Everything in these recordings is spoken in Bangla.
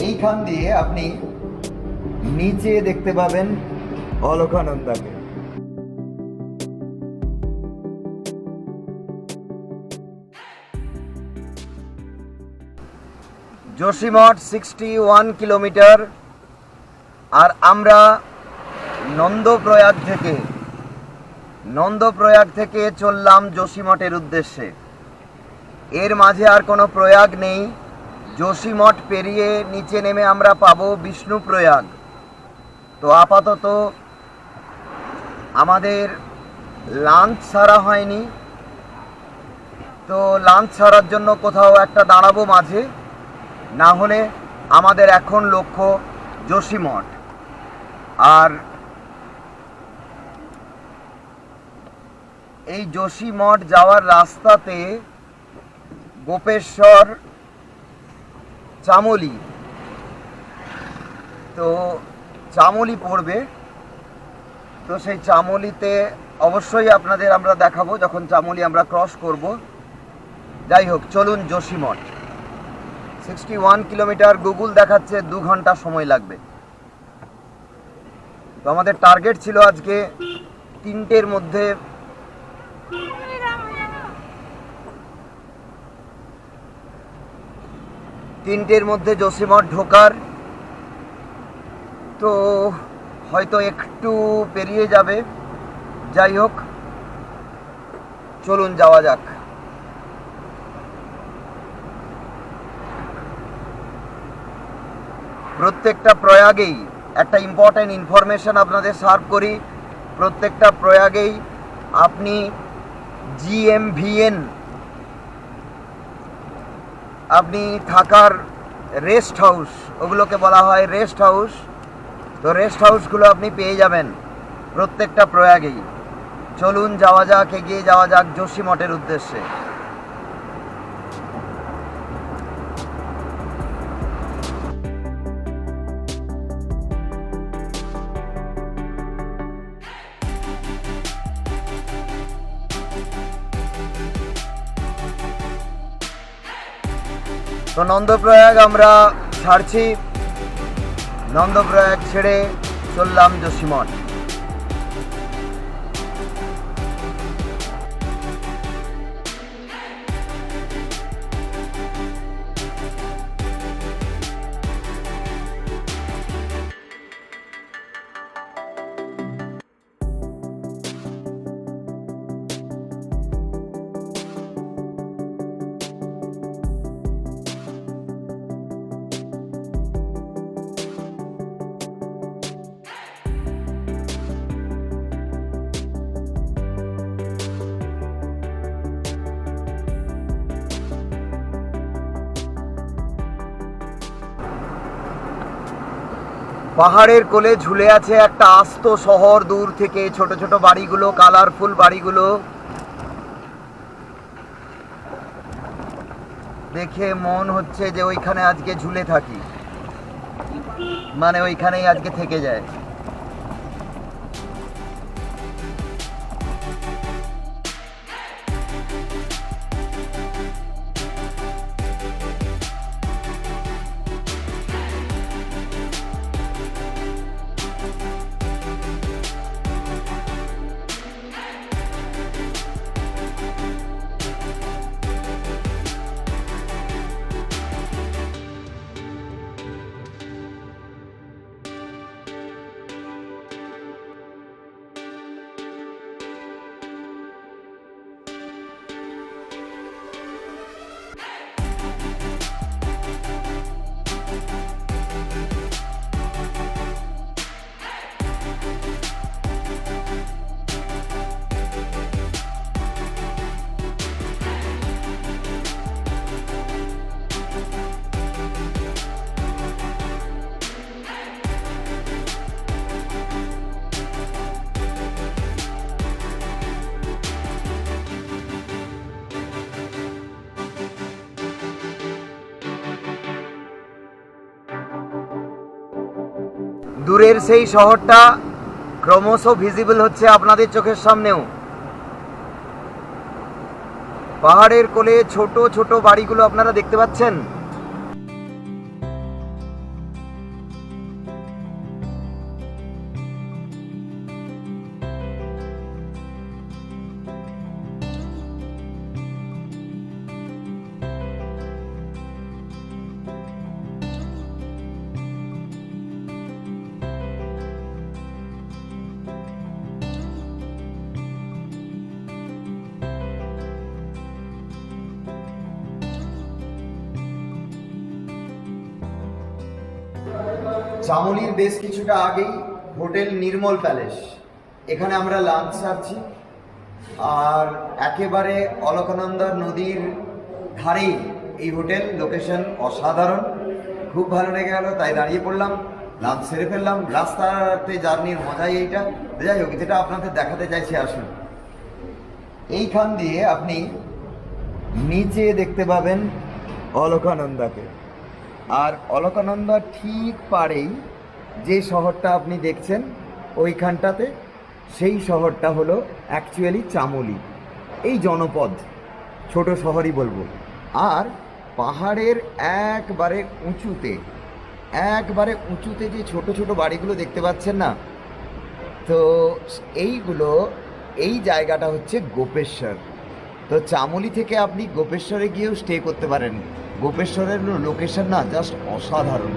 এইখান দিয়ে আপনি নিচে দেখতে পাবেন অলকানন্দাকে। যোশীমঠ 61 কিলোমিটার। আর আমরা নন্দপ্রয়াগ থেকে চললাম যোশীমঠের উদ্দেশ্যে। এর মাঝে আর কোনো প্রয়াগ নেই। যোশীমঠ পেরিয়ে নিচে নেমে আমরা পাবো বিষ্ণুপ্রয়াগ। তো আপাতত আমাদের লাঞ্চ ছাড়া হয়নি, তো লাঞ্চ ছাড়ার জন্য কোথাও একটা দাঁড়াবো মাঝে, না হলে আমাদের এখন লক্ষ্য যোশীমঠ। আর এই যোশীমঠ যাওয়ার রাস্তাতে গোপেশ্বর, চামলি, তো চামলি পড়বে। তো সেই চামলিতে অবশ্যই আপনাদের আমরা দেখাবো যখন চামলি আমরা ক্রস করব। যাই হোক, চলুন যোশীমঠ। 61 কিলোমিটার, গুগল দেখাচ্ছে 2 ঘন্টা সময় লাগবে। তো আমাদের টার্গেট ছিল আজকে 3টের মধ্যে যোশীমঠ ঢোকার। তো হয়তো একটু পেরিয়ে যাবে। যাই হোক, চলুন যাওয়া যাক। প্রত্যেকটা প্রয়াগেই একটা ইম্পর্ট্যান্ট ইনফরমেশন আপনাদের সার্ভ করি। প্রত্যেকটা প্রয়াগেই আপনি GMVN, আপনি থাকার রেস্ট হাউস, ওগুলোকে বলা হয় রেস্ট হাউস। তো রেস্ট হাউসগুলো আপনি পেয়ে যাবেন প্রত্যেকটা প্রয়াগেই। চলুন যাওয়া যাক, এগিয়ে যাওয়া যাক যোশীমঠের উদ্দেশ্যে। তো নন্দপ্রয়াগ আমরা ছাড়ছি, নন্দপ্রয়াগ ছেড়ে চললাম যোশীমঠ। পাহাড়ের কোলে ঝুলে আছে একটা আস্ত শহর। দূর থেকে ছোট ছোট বাড়িগুলো, কালারফুল বাড়িগুলো দেখে মন হচ্ছে যে ওইখানে আজকে ঝুলে থাকি, মানে ওইখানেই আজকে থেকে যায়। দূরের সেই শহরটা ক্রমশ ভিজিবল হচ্ছে আপনাদের চোখের সামনেও। পাহাড়ের কোলে ছোট ছোট বাড়িগুলো আপনারা দেখতে পাচ্ছেন। চামলির বেশ কিছুটা আগেই হোটেল নির্মল প্যালেস, এখানে আমরা লাঞ্চ সারছি। আর একেবারে অলকানন্দা নদীর ধারেই এই হোটেল, লোকেশন অসাধারণ, খুব ভালো লেগে গেল, তাই দাঁড়িয়ে পড়লাম, লাঞ্চ সেরে ফেললাম। রাস্তাতে জার্নির মজাই এইটা। যাই হোক, যেটা আপনাদের দেখাতে চাইছি, আসুন। এইখান দিয়ে আপনি নিচে দেখতে পাবেন অলকানন্দাকে, আর অলকানন্দা ঠিক পারেই যে শহরটা আপনি দেখছেন ওইখানটাতে, সেই শহরটা হলো অ্যাকচুয়ালি চামলি, এই জনপদ, ছোট শহরই বলবো। আর পাহাড়ের একবারে উঁচুতে যে ছোট ছোট বাড়িগুলো দেখতে পাচ্ছেন না, তো এই জায়গাটা হচ্ছে গোপেশ্বর। তো চামলি থেকে আপনি গোপেশ্বরে গিয়েও স্টে করতে পারেন। গোপেশ্বরের লোকেশন না জাস্ট অসাধারণ।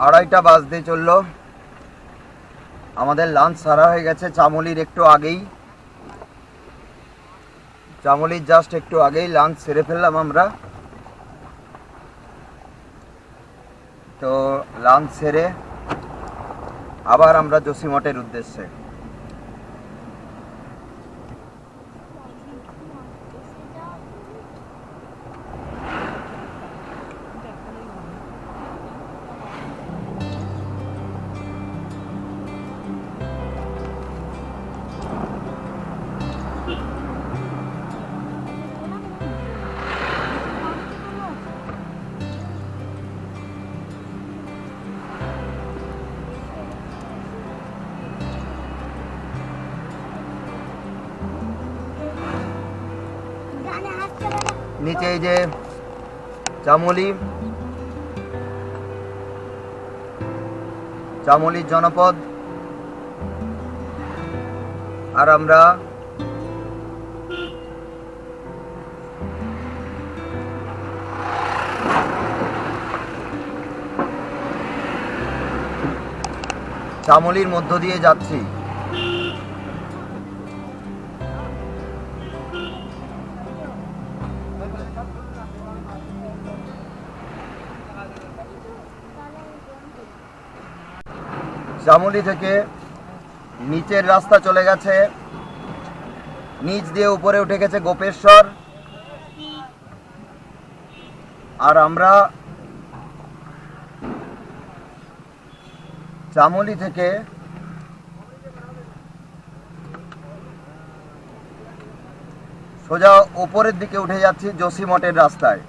আড়াইটা বাজতে চললো, আমাদের লাঞ্চ সারা হয়ে গেছে চামলির একটু আগেই, চামলির জাস্ট একটু আগেই লাঞ্চ সেরে ফেললাম আমরা। তো লাঞ্চ সেরে আবার আমরা যোশীমঠের উদ্দেশ্যে। নিচে এই যে চামলির জনপদ, আর আমরা চামলির মধ্য দিয়ে যাচ্ছি। চামলি থেকে নিচের রাস্তা চলে গেছে, নিচ দিয়ে উপরে উঠে গেছে গোপেশ্বর। আর আমরা চামলি থেকে সোজা উপরের দিকে উঠে যাচ্ছি যোশীমঠের রাস্তায়।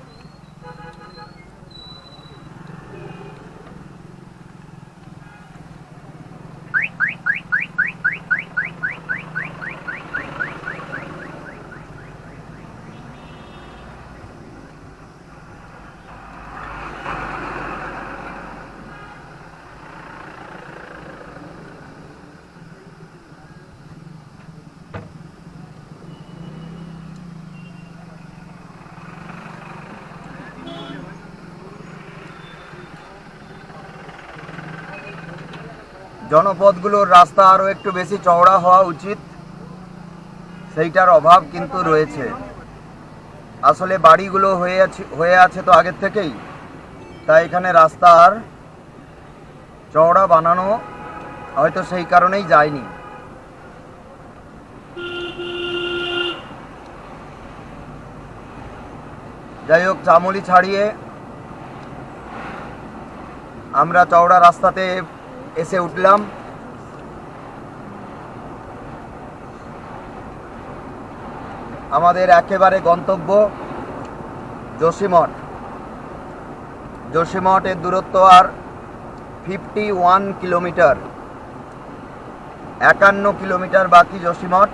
জনপদগুলোর রাস্তা আরও একটু বেশি চওড়া হওয়া উচিত, সেইটার অভাব কিন্তু রয়েছে। আসলে বাড়িগুলো হয়ে আছে তো আগের থেকেই, তাই এখানে রাস্তা আর চওড়া বানানো হয়তো সেই কারণেই যায়নি। যাই হোক, চামলি ছাড়িয়ে আমরা চওড়া রাস্তাতে এসে উঠলাম। আমাদের একেবারে গন্তব্য যোশীমঠ। যোশীমঠের দূরত্ব আর 51 কিলোমিটার, 51 কিলোমিটার বাকি যোশীমঠ।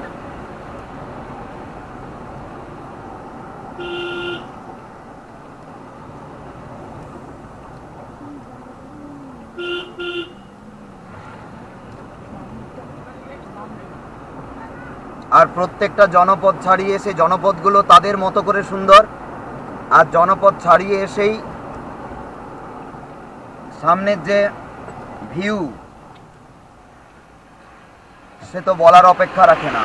আর প্রত্যেকটা জনপদ ছাড়িয়ে এসে, জনপদগুলো তাদের মতো করে সুন্দর, আর জনপদ ছাড়িয়ে এসেই সামনের যে ভিউ সে তো বলার অপেক্ষা রাখে না।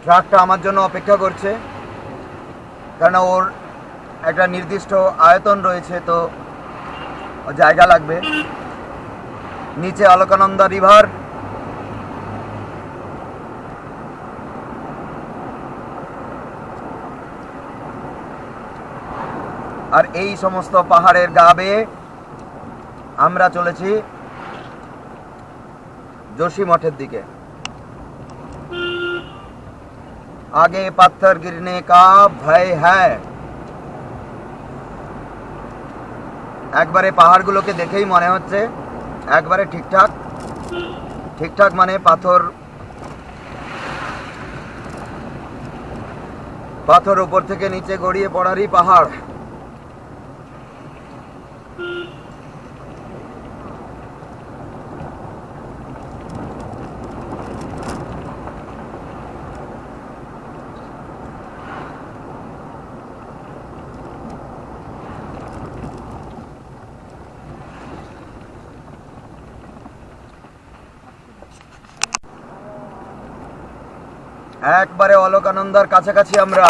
ট্রাকটা আমার জন্য অপেক্ষা করছে, কারণ ওর একটা নির্দিষ্ট আয়তন রয়েছে, তো জায়গা লাগবে। নিচে অলকানন্দা রিভার, আর এই সমস্ত পাহাড়ের গা বেয়ে আমরা চলেছি जोशी मठের দিকে। आगे पत्थर गिरने का भय है। একবারে পাহাড়গুলোকে দেখেই মনে হচ্ছে একবারে ঠিকঠাক ঠিকঠাক, মানে পাথর পাথর উপর থেকে নিচে গড়িয়ে পড়ারই পাহাড়। একবারে অলকানন্দার কাছাকাছি আমরা।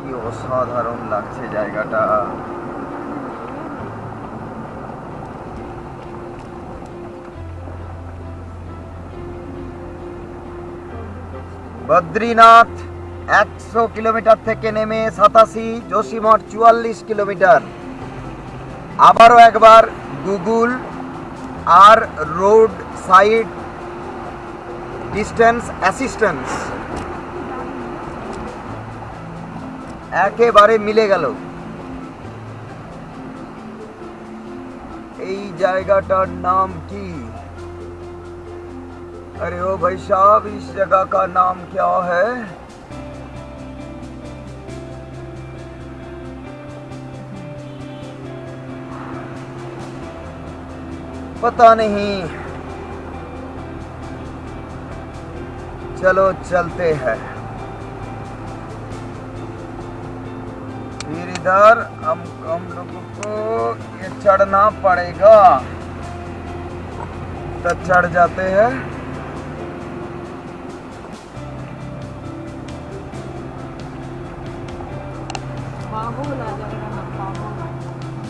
কি অসাধারণ লাগছে জায়গাটা। বদ্রীনাথ 100 কিলোমিটার থেকে নেমে 87, যোশীমঠ 44 কিলোমিটার। আবারও একবার গুগল আর রোড সাইড ডিস্টেন্স অ্যাসিস্ট্যান্স একেবারে মিলে গেল। এই জায়গাটার নাম কি? अरे ओ भाई साहब, इस जगह का नाम क्या है? पता नहीं, चलो चलते हैं। फिर इधर हम लोगों को ये चढ़ना पड़ेगा, तो चढ़ जाते हैं।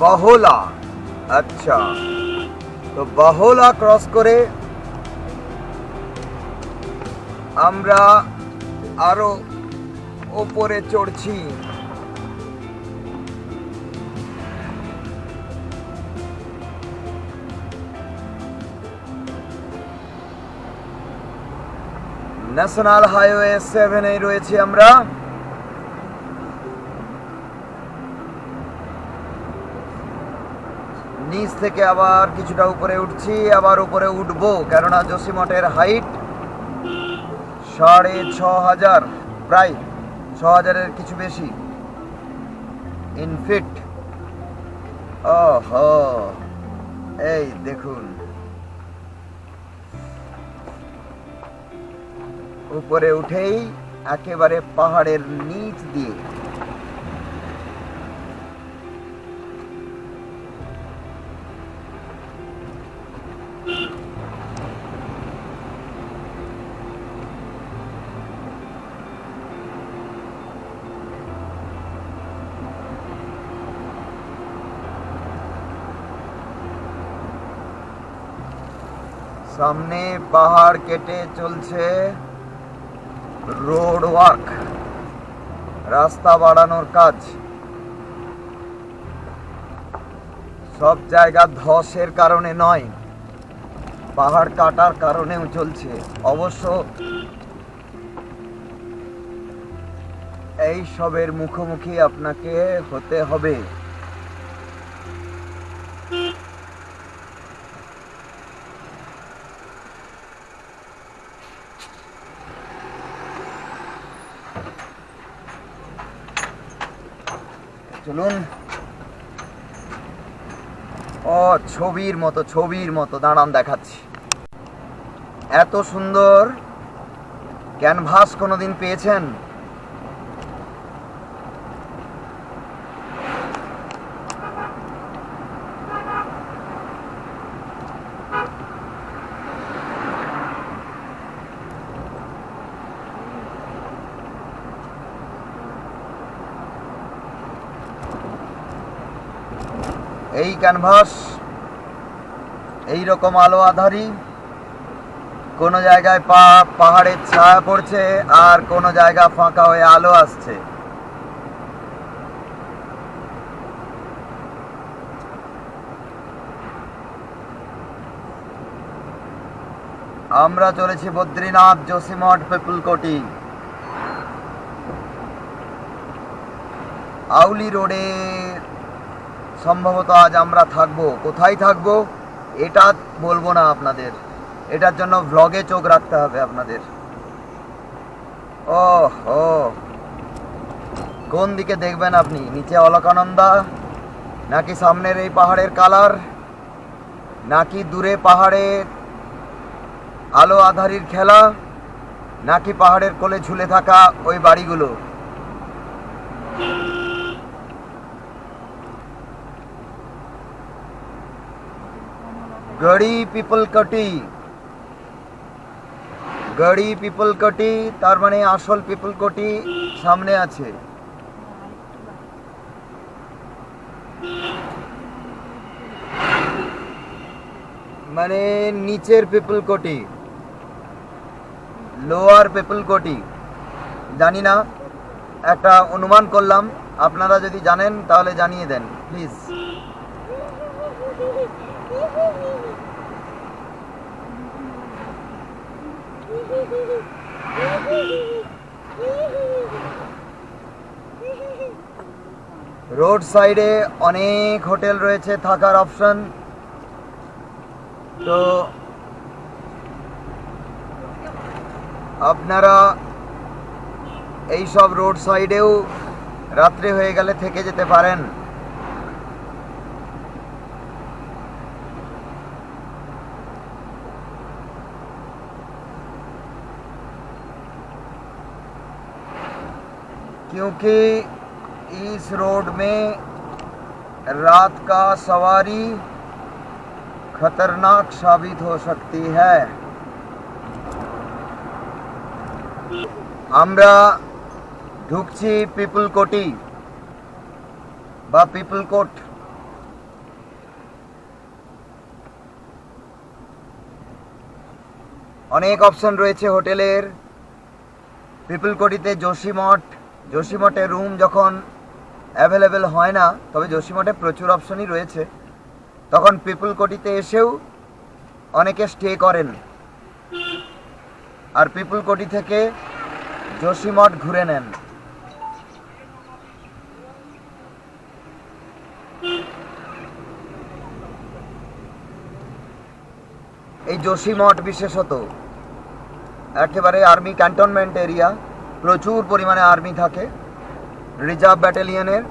বাহলা, আচ্ছা, তো বাহলা ক্রস করে আমরা আরো উপরে চড়ছি। ন্যাশনাল হাইওয়ে 7 এ রয়েছি আমরা। নিচ থেকে আবার কিছুটা উপরে উঠছি, আবার উপরে উঠবো, কেননা যোশীমঠের হাইট 6500, প্রায় 6000-এর কিছু বেশি ইন ফিট। ওহো, এই দেখুন উপরে উঠেই একেবারে পাহাড়ের নিচ দিয়ে সামনে পাহাড় কেটে চলছে রোড ওয়ার্ক, রাস্তা বাড়ানোর কাজ। সব জায়গা ধসের কারণে নয়, পাহাড় কাটার কারণেও চলছে। অবশ্য এই সবের মুখোমুখি আপনাকে হতে হবে। চলুন। ও ছবির মতো দাঁড়ান দেখাচ্ছি। এত সুন্দর ক্যানভাস কোনোদিন পেয়েছেন? এই ক্যানভাস এইরকম আলো আধারি, কোনো জায়গায় পাহাড়ের ছায়া পড়ছে আর কোনো জায়গা ফাঁকা হয়ে আলো আসছে। আমরা চলেছি বদ্রীনাথ, যোশীমঠ, পিপলকোটি। আউলি রোডে সম্ভবত আজ আমরা থাকবো। কোথায় থাকবো এটা বলবো না আপনাদের, এটার জন্য ভ্লগে চোখ রাখতে হবে আপনাদের। ওহো, কোন দিকে দেখবেন আপনি? নিচে অলকানন্দা, নাকি সামনের এই পাহাড়ের কালার, নাকি দূরে পাহাড়ের আলো আধারির খেলা, নাকি পাহাড়ের কোলে ঝুলে থাকা ওই বাড়িগুলো? গড়ি পিপলকটি, তার মানে আসল পিপলকটি সামনে আছে। মানে নিচের পিপলকটি, লোয়ার পিপলকটি, জানি না, একটা অনুমান করলাম। আপনারা যদি জানেন তাহলে জানিয়ে দেন প্লিজ। রোড সাইডে অনেক হোটেল রয়েছে থাকার অপশন। তো আপনারা এই সব রোড সাইডেও রাত্রে হয়ে গেলে থেকে যেতে পারেন। क्योंकि इस रोड में रात का सवारी खतरनाक साबित हो सकती है। আমরা ঢুকছি পিপলকোটি বা পিপলকোট। অনেক অপশন রয়েছে হোটেলের। পিপলকোটিতে যোশীমঠে রুম যখন অ্যাভেলেবেল হয় না, তবে যোশীমঠে প্রচুর অপশনই রয়েছে, তখন পিপলকোটিতে এসেও অনেকে স্টে করেন আর পিপলকোটি থেকে যোশীমঠ ঘুরে নেন। এই যোশীমঠ বিশেষত একেবারে আর্মি ক্যান্টনমেন্ট এরিয়া, প্রচুর পরিমাণে আর্মি থাকে, রিজার্ভ ব্যাটালিয়নের।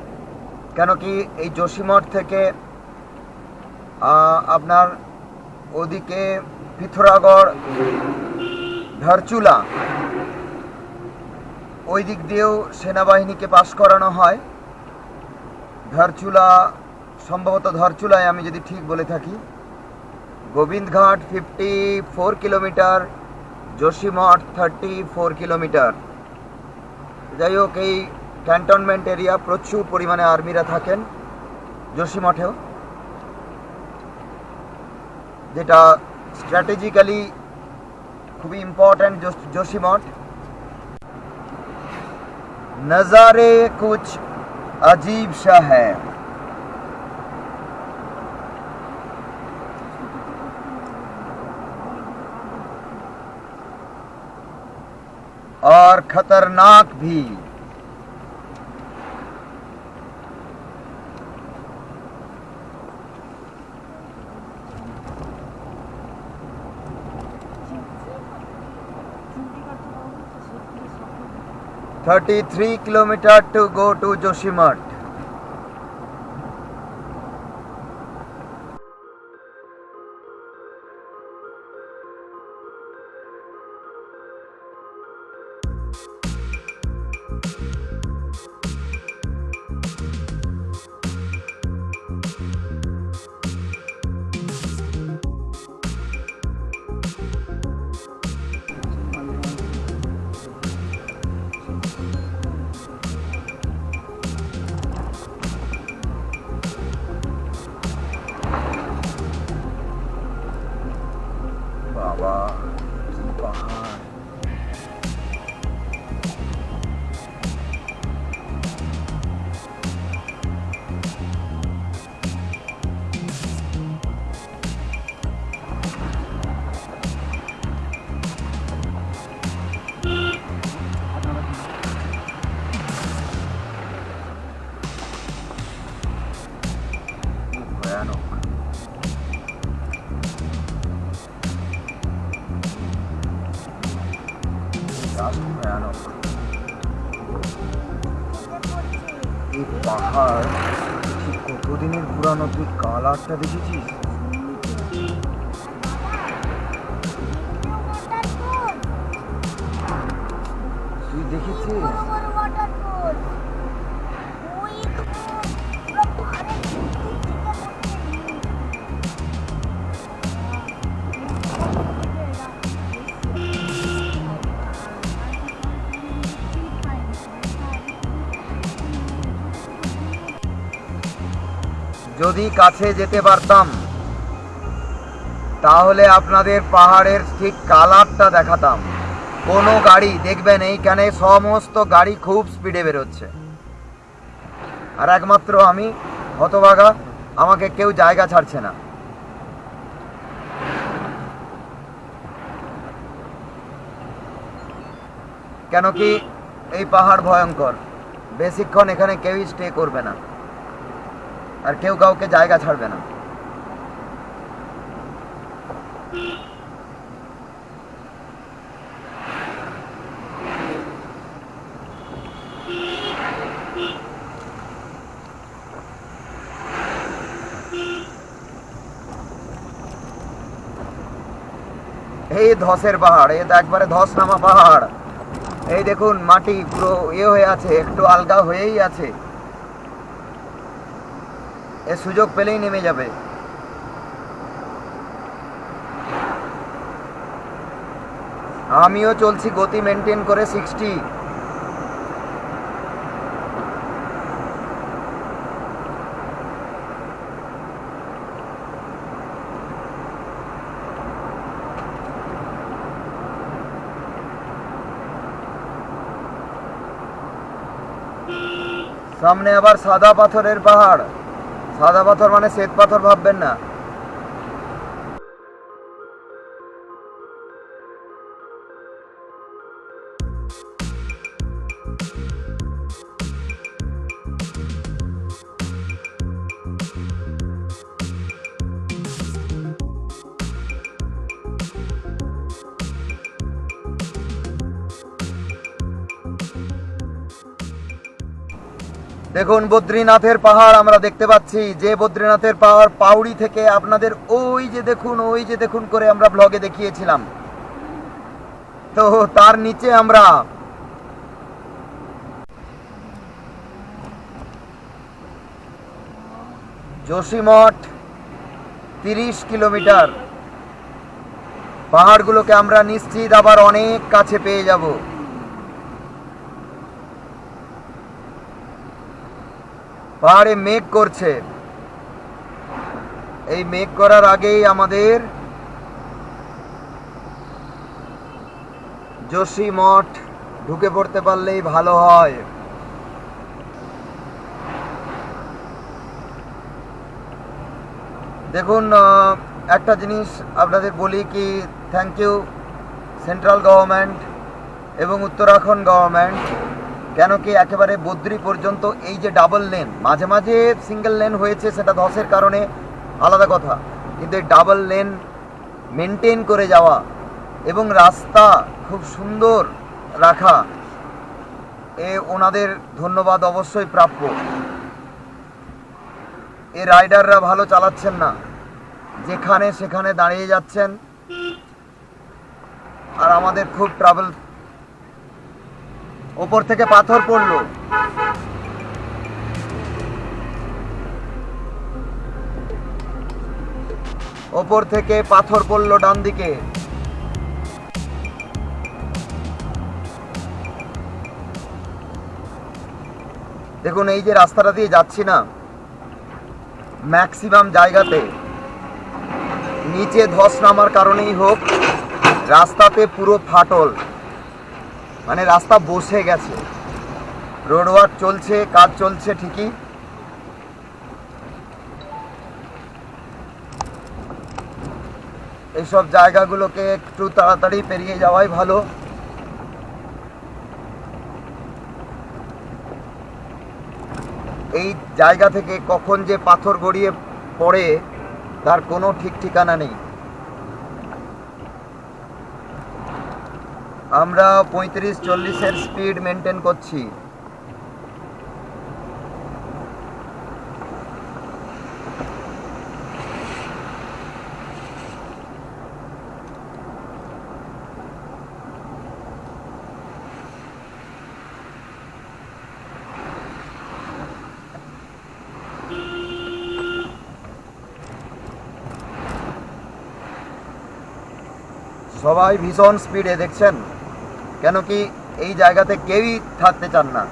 কেন কি এই যোশীমঠ থেকে আপনার ওদিকে পিথোরাগড়, ধারচুলা, ওই দিক দিয়েও সেনাবাহিনীকে পাস করানো হয়। ধারচুলা, সম্ভবত ধারচুলায় আমি যদি ঠিক বলে থাকি। Govindghat 54 kilometre, Joshimath 34 kilometre. যাই হোক, এই ক্যান্টনমেন্ট এরিয়া, প্রচুর পরিমাণে আর্মিরা থাকেন যোশীমঠেও, যেটা স্ট্র্যাটেজিক্যালি খুবই ইম্পর্ট্যান্ট जोशीमठ। नज़ारे कुछ अजीब सा है। और खतरनाक भी। $33 kilometers to go to Joshimath. বাবা কি পাহাড়! কি ভয়ানক! ভয়ানক এই পাহাড়। ঠিক কতদিনের পুরানো, তুই কালারটা দেখেছিস? তুই দেখেছিস? যদি কাছে যেতে পারতাম তাহলে আপনাদের পাহাড়ের ঠিক কালারটা দেখাতাম। কোনো গাড়ি দেখবেন এইখানে সমস্ত গাড়ি খুব স্পিডে বেরোচ্ছে, আর একমাত্র আমি হতভাগা, আমাকে কেউ জায়গা ছাড়ছে না। কেন কি এই পাহাড় ভয়ঙ্কর, বেশিক্ষণ এখানে কেউই স্টে করবে না, আর কেউ কাউকে জায়গা ছাড়বে না। এই ধসের পাহাড়, এই তো একবারে ধস নামা পাহাড়। এই দেখুন মাটি পুরো হয়ে আছে, একটু আলগা হয়েই আছে। এ সুযোগ পেলেই নেমে যাবে। আমিও চলছি গতি মেনটেন করে 60। সামনে আবার সাদা পাথরের পাহাড়। সাদা পাথর মানে শ্বেত পাথর ভাববেন না। দেখুন বদ্রীনাথের পাহাড় আমরা দেখতে পাচ্ছি। যে বদ্রীনাথের পাহাড় পাউড়ি থেকে আপনাদের ওই যে দেখুন করে আমরা ব্লগে দেখিয়েছিলাম, তো তার নিচে আমরা যোশীমঠ 30 কিলোমিটার। পাহাড়গুলোকে আমরা নিশ্চিত আবার অনেক কাছে পেয়ে যাব। পাহাড়ে মেঘ করছে, এই মেঘ করার আগেই আমাদের যোশীমঠ ঢুকে পড়তে পারলেই ভালো হয়। দেখুন একটা জিনিস আপনাদের বলি কি, থ্যাংক ইউ সেন্ট্রাল গভর্নমেন্ট এবং উত্তরাখণ্ড গভর্নমেন্ট, কেন কি একেবারে বদ্রি পর্যন্ত এই যে ডাবল লেন, মাঝে মাঝে সিঙ্গেল লেন হয়েছে, সেটা ধসের কারণে আলাদা কথা, কিন্তু এই ডাবল লেন মেনটেন করে যাওয়া এবং রাস্তা খুব সুন্দর রাখা, ওনাদের ধন্যবাদ অবশ্যই প্রাপ্য। এ রাইডাররা ভালো চালাচ্ছেন না, যেখানে সেখানে দাঁড়িয়ে যাচ্ছেন, আর আমাদের খুব ট্রাভেল। ওপর থেকে পাথর পড়লো, ওপর থেকে পাথর পড়লো ডান দিকে। দেখুন এই যে রাস্তাটা দিয়ে যাচ্ছি না, ম্যাক্সিমাম জায়গাতে নিচে ধস নামার কারণেই হোক, রাস্তাতে পুরো ফাটল, মানে রাস্তা বসে গেছে। রোড ওয়ার্ক চলছে, কাজ চলছে ঠিকই, এইসব জায়গাগুলোকে একটু তাড়াতাড়ি পেরিয়ে যাওয়াই ভালো। এই জায়গা থেকে কখন যে পাথর গড়িয়ে পড়ে তার কোনো ঠিক ঠিকানা নেই। আমরা 35-40-এর স্পিড মেনটেন করছি। সবাই ভীষণ স্পিডে, দেখছেন, কেন কি এই জায়গাতে কেউই থাকতে চান না,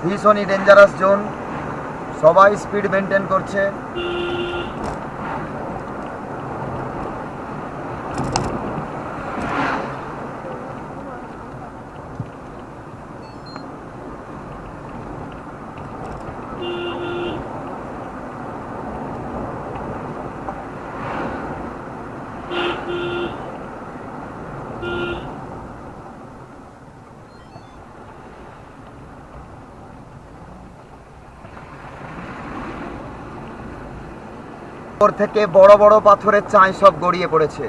ভীষণই ডেঞ্জারাস জোন, সবাই স্পিড মেনটেন করছে। ওপর থেকে বড় বড় পাথরের চাই সব গড়িয়ে পড়েছে।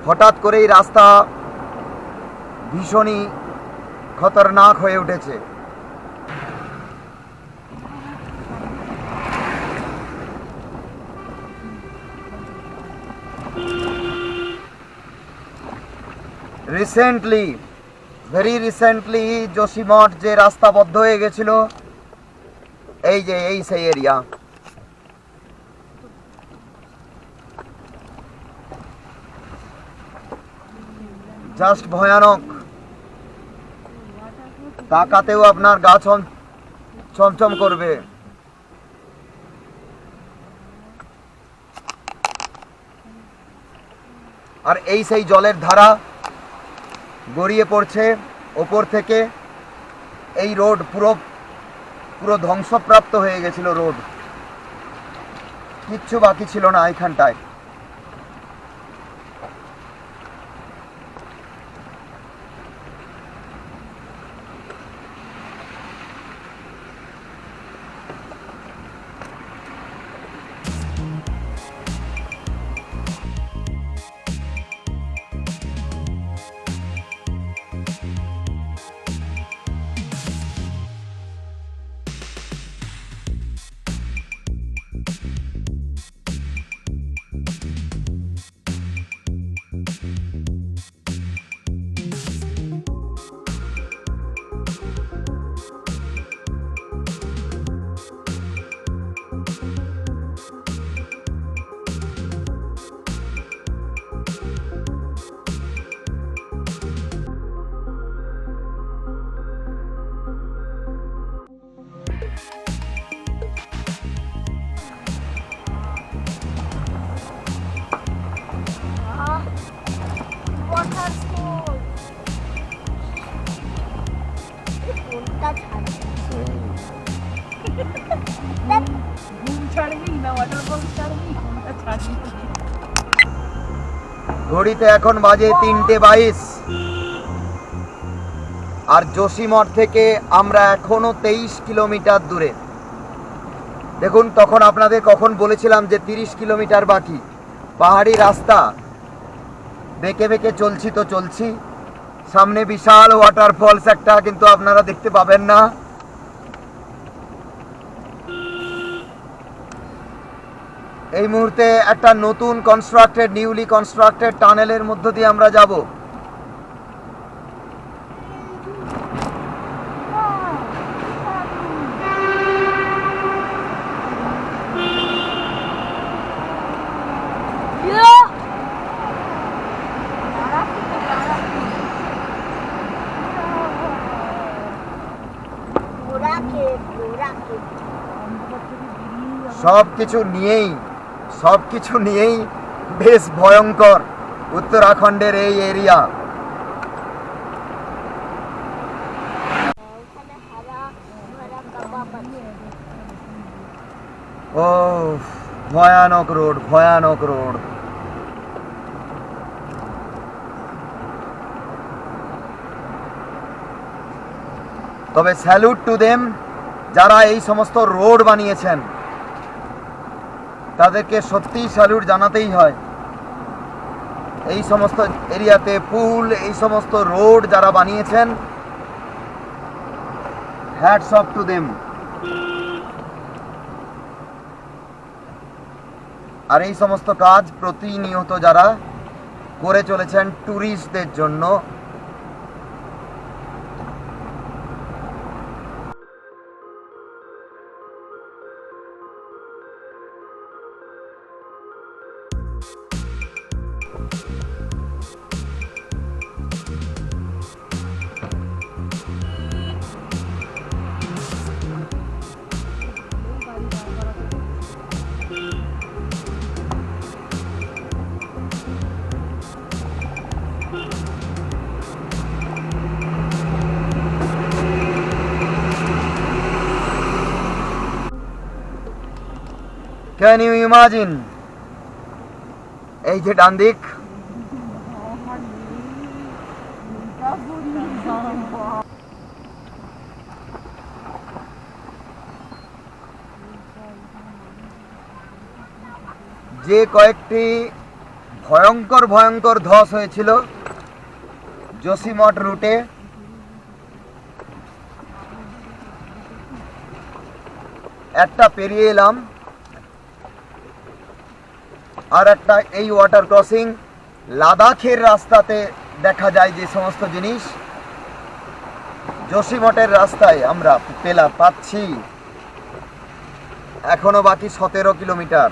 হঠাৎ করেই রাস্তা ভীষণই খতরনাক হয়ে উঠেছে। ভেরি রিসেন্টলি যোশীমঠ যে রাস্তা বন্ধ হয়ে গেছিল, এই যে এই সেই এরিয়া, জাস্ট ভয়ানক, তাকাতেও আপনার গা ছমছম করবে। আর এই সেই জলের ধারা গড়িয়ে পড়ছে ওপর থেকে। এই রোড পুরো ধ্বংসপ্রাপ্ত হয়ে গেছিল, রোড কিচ্ছু বাকি ছিল না এইখানটায়। ঘড়িতে এখন বাজে 3:22। আর যোশীমঠ থেকে আমরা এখনো 23 কিলোমিটার দূরে। দেখুন, তখন আপনাদের কখন বলেছিলাম যে 30 কিলোমিটার বাকি। পাহাড়ি রাস্তা, বেঁকে বেঁকে চলছি তো চলছি। সামনে বিশাল ওয়াটারফলস একটা, কিন্তু আপনারা দেখতে পাবেন না। এই মুহূর্তে একটা নতুন নিউলি কনস্ট্রাক্টেড টানেলের মধ্য দিয়ে আমরা যাব। সবকিছু নিয়েই বেশ ভয়ঙ্কর উত্তরাখণ্ডের এই এরিয়া। ও ভয়ানক রোড। তবে স্যালুট টু দেম, যারা এই সমস্ত রোড বানিয়েছেন তাদেরকে সত্যিই স্যালুট জানাতেই হয়। এই সমস্ত এরিয়াতে পুল, এই সমস্ত রোড যারা বানিয়েছেন, হ্যাটস অফ টু দেম। আর এই সমস্ত কাজ প্রতিনিয়ত যারা করে চলেছেন ট্যুরিস্টদের জন্য, ক্যান ইউ ইমাজিন? এই যে ডান দিক, যে কয়েকটি ভয়ঙ্কর ধস হয়েছিল যোশীমঠ রুটে, একটা পেরিয়ে এলাম। আর একটা এই ওয়াটার ক্রসিং, লাদাখের রাস্তাতে দেখা যায় যে সমস্ত জিনিস যোশীমঠের রাস্তায় আমরা পাচ্ছি। এখনো বাকি 17 কিলোমিটার।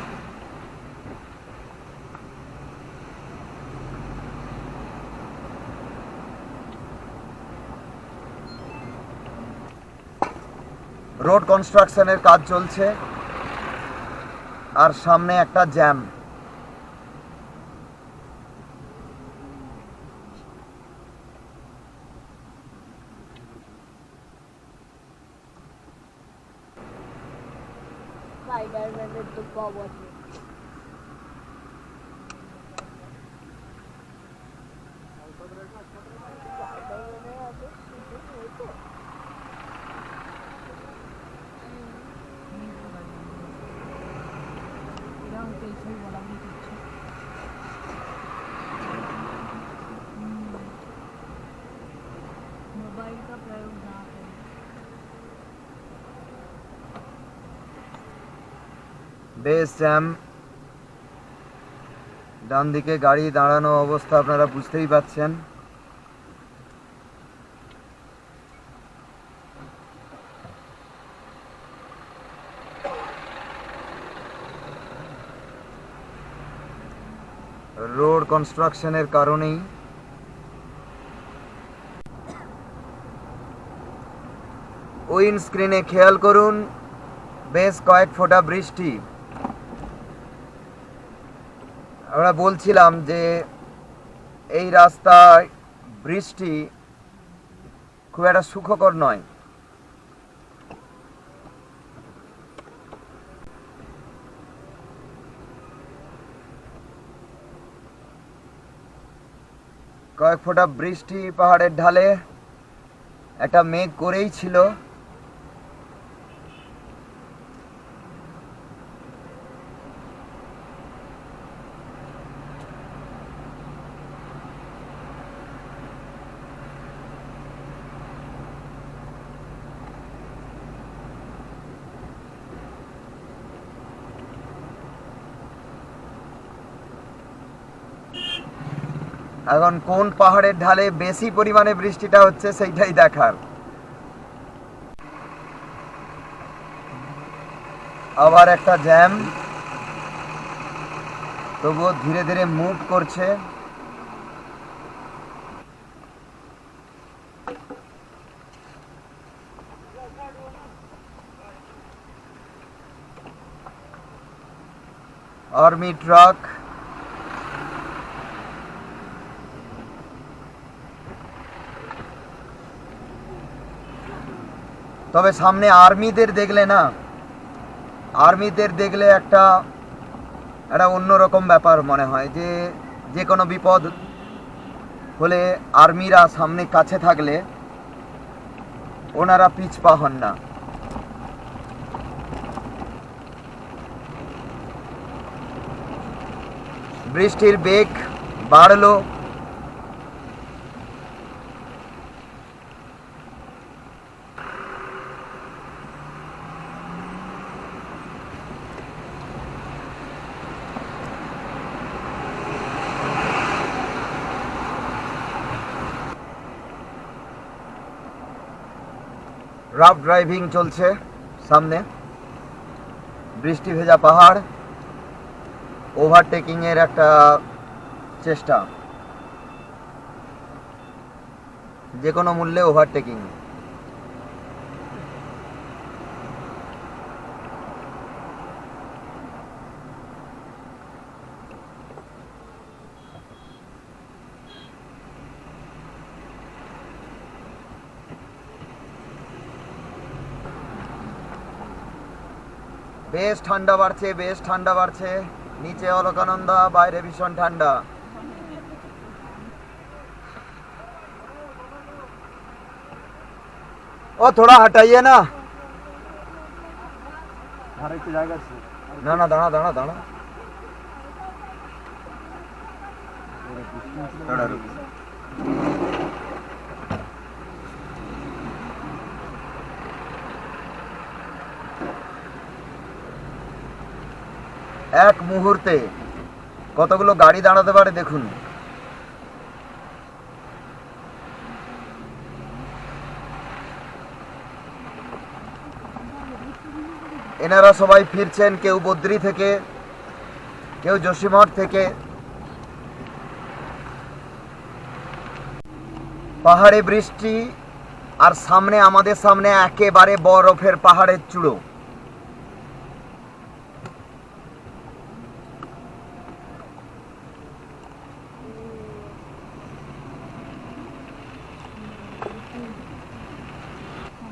রোড কনস্ট্রাকশনের কাজ চলছে আর সামনে একটা জ্যাম। স্পাইডারম্যানের তো পাওয়ার নেই। मोबाइल का प्रयोग ना करें। বেশ জ্যাম। ডান দিকে গাড়ি দাঁড়ানো অবস্থা আপনারা বুঝতেই পাচ্ছেন। রোড কনস্ট্রাকশনের কারণেই উইন্ড স্ক্রিনে খেয়াল করুন, বেশ কয়েক ফোঁটা বৃষ্টি। আমরা বলছিলাম যে এই রাস্তায় বৃষ্টি খুব একটা সুখকর নয়। কয়েক ফোঁটা বৃষ্টি পাহাড়ের ঢালে, একটা মেঘ করেই ছিল। এখন কোন পাহাড়ের ঢালে বেশি পরিমাণে বৃষ্টিটা হচ্ছে সেইটাই দেখার। আবার একটা জ্যাম, তবুও ধীরে ধীরে মুভ করছে। আর্মি ট্রাক, তবে সামনে আর্মিদের দেখলে না, আর্মিদের দেখলে একটা অন্যরকম ব্যাপার মনে হয়, যে যে কোনো বিপদ হলে আর্মিরা সামনে কাছে থাকলে ওনারা পিছপা হন না। বৃষ্টির বেগ বাড়লো। রাফ ড্রাইভিং চলছে সামনে, বৃষ্টি ভেজা পাহাড়, ওভারটেকিং এর একটা চেষ্টা, যে কোনো মূল্যে ওভারটেকিং। বেশ ঠান্ডা বাড়ছে, বেশ ঠান্ডা বাড়ছে। নিচে অলকানন্দা, বাইরে ভীষণ ঠান্ডা। ও থোড়া হটাইয়ে না, না না, দাঁড়া দাঁড়া দাঁড়া, দাঁড়া রুক। এক মুহূর্তে কতগুলো গাড়ি দাঁড়াতে পারে দেখুন। এনারা সবাই ফিরছেন, কেউ বদ্রি থেকে, কেউ যোশীমঠ থেকে। পাহাড়ে বৃষ্টি, আর সামনে আমাদের সামনে একেবারে বরফের পাহাড়ের চূড়ো।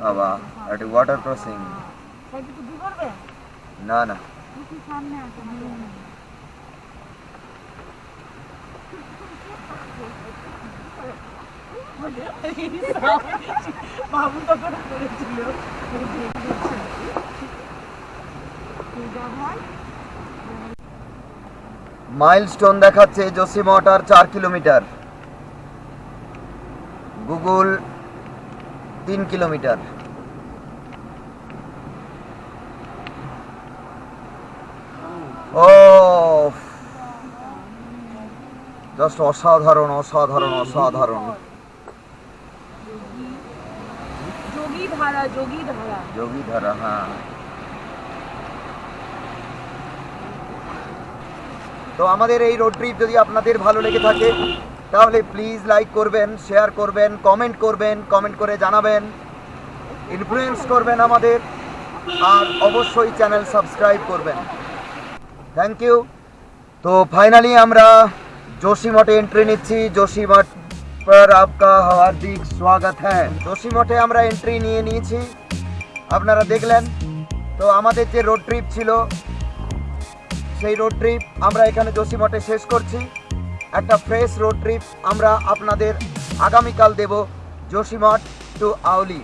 বাবা, এটা ওয়াটার ক্রসিং। না না, মাইলস্টোন দেখাচ্ছে যোশীমঠ আর 4 কিলোমিটার, গুগল 3 কিলোমিটার। ও জাস্ট অসাধারণ অসাধারণ অসাধারণ। যোগীধারা, হ্যাঁ। তো আমাদের এই রোড ট্রিপ যদি আপনাদের ভালো লেগে থাকে তাহলে প্লিজ লাইক করবেন, শেয়ার করবেন, কমেন্ট করবেন, কমেন্ট করে জানাবেন, ইনফ্লুয়েন্স করবেন আমাদের, আর অবশ্যই চ্যানেল সাবস্ক্রাইব করবেন। Thank you. তো ফাইনালি আমরা जोशीमठ एंट्री নিচ্ছি। जोशीमठ पर आपका हार्दिक स्वागत है। जोशीमठে আমরা এন্ট্রি নিয়ে নিয়েছি, আপনারা দেখলেন। তো আমাদের যে রোড ট্রিপ ছিল সেই রোড ট্রিপ আমরা এখানে जोशीमठে শেষ করছি। একটা ফ্রেশ রোড ট্রিপ আমরা আপনাদের আগামীকাল দেব যোশীমঠ টু আউলি।